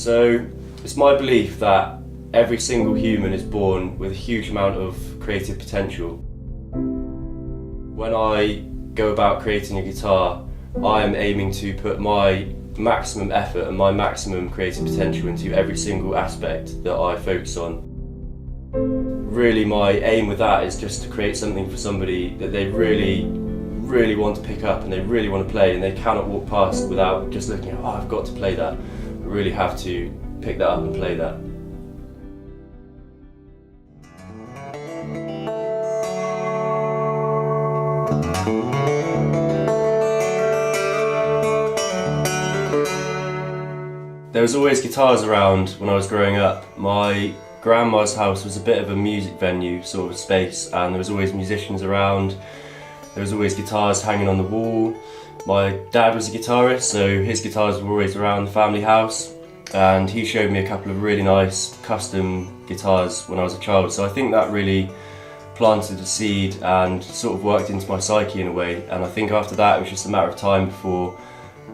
So it's my belief that every single human is born with a huge amount of creative potential. When I go about creating a guitar, I am aiming to put my maximum effort and my maximum creative potential into every single aspect that I focus on. Really, my aim with that is just to create something for somebody that they really want to pick up and they really want to play, and they cannot walk past without just looking at, oh, I've got to play that. I really have to pick that up and play that. There was always guitars around when I was growing up. My grandma's house was a bit of a music venue sort of space, and there was always musicians around. There was always guitars hanging on the wall. My dad was a guitarist, so his guitars were always around the family house, and he showed me a couple of really nice custom guitars when I was a child, so I think that really planted a seed and sort of worked into my psyche in a way, and I think after that it was just a matter of time before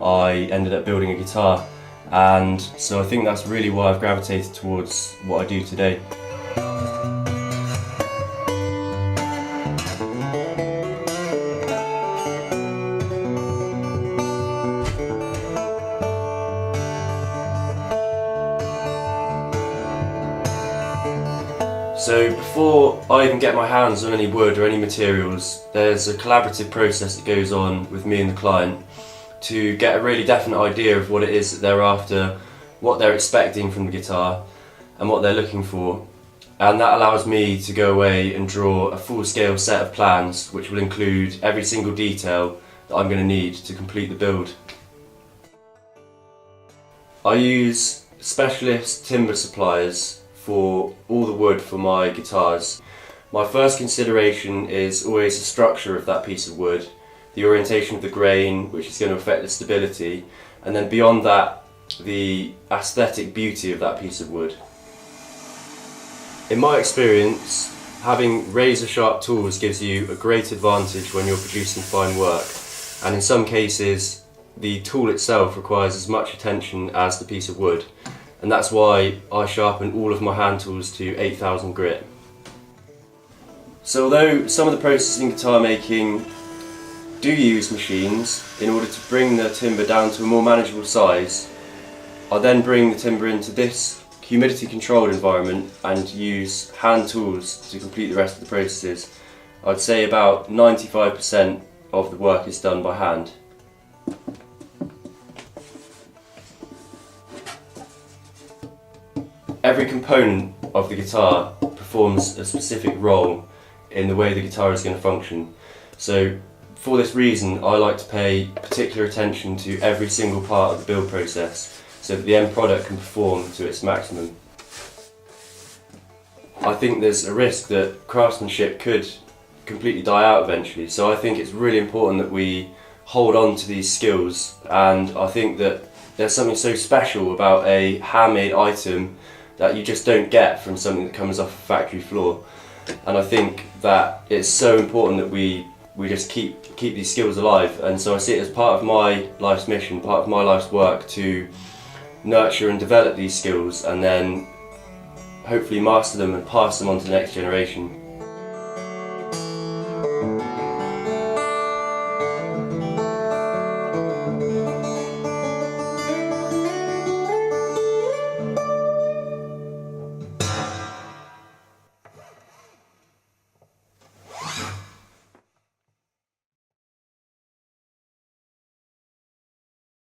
I ended up building a guitar, and so I think that's really why I've gravitated towards what I do today. So before I even get my hands on any wood or any materials, there's a collaborative process that goes on with me and the client to get a really definite idea of what it is that they're after, what they're expecting from the guitar and what they're looking for. And that allows me to go away and draw a full-scale set of plans which will include every single detail that I'm going to need to complete the build. I use specialist timber suppliers for all the wood for my guitars. My first consideration is always the structure of that piece of wood, the orientation of the grain, which is going to affect the stability, and then beyond that, the aesthetic beauty of that piece of wood. In my experience, having razor-sharp tools gives you a great advantage when you're producing fine work, and in some cases the tool itself requires as much attention as the piece of wood. And that's why I sharpen all of my hand tools to 8000 grit. So although some of the processes in guitar making do use machines in order to bring the timber down to a more manageable size, I then bring the timber into this humidity controlled environment and use hand tools to complete the rest of the processes. I'd say about 95% of the work is done by hand. Every component of the guitar performs a specific role in the way the guitar is going to function. So for this reason, I like to pay particular attention to every single part of the build process so that the end product can perform to its maximum. I think there's a risk that craftsmanship could completely die out eventually, so I think it's really important that we hold on to these skills, and I think that there's something so special about a handmade item that you just don't get from something that comes off a factory floor. And I think that it's so important that we just keep these skills alive, and so I see it as part of my life's mission, part of my life's work, to nurture and develop these skills and then hopefully master them and pass them on to the next generation.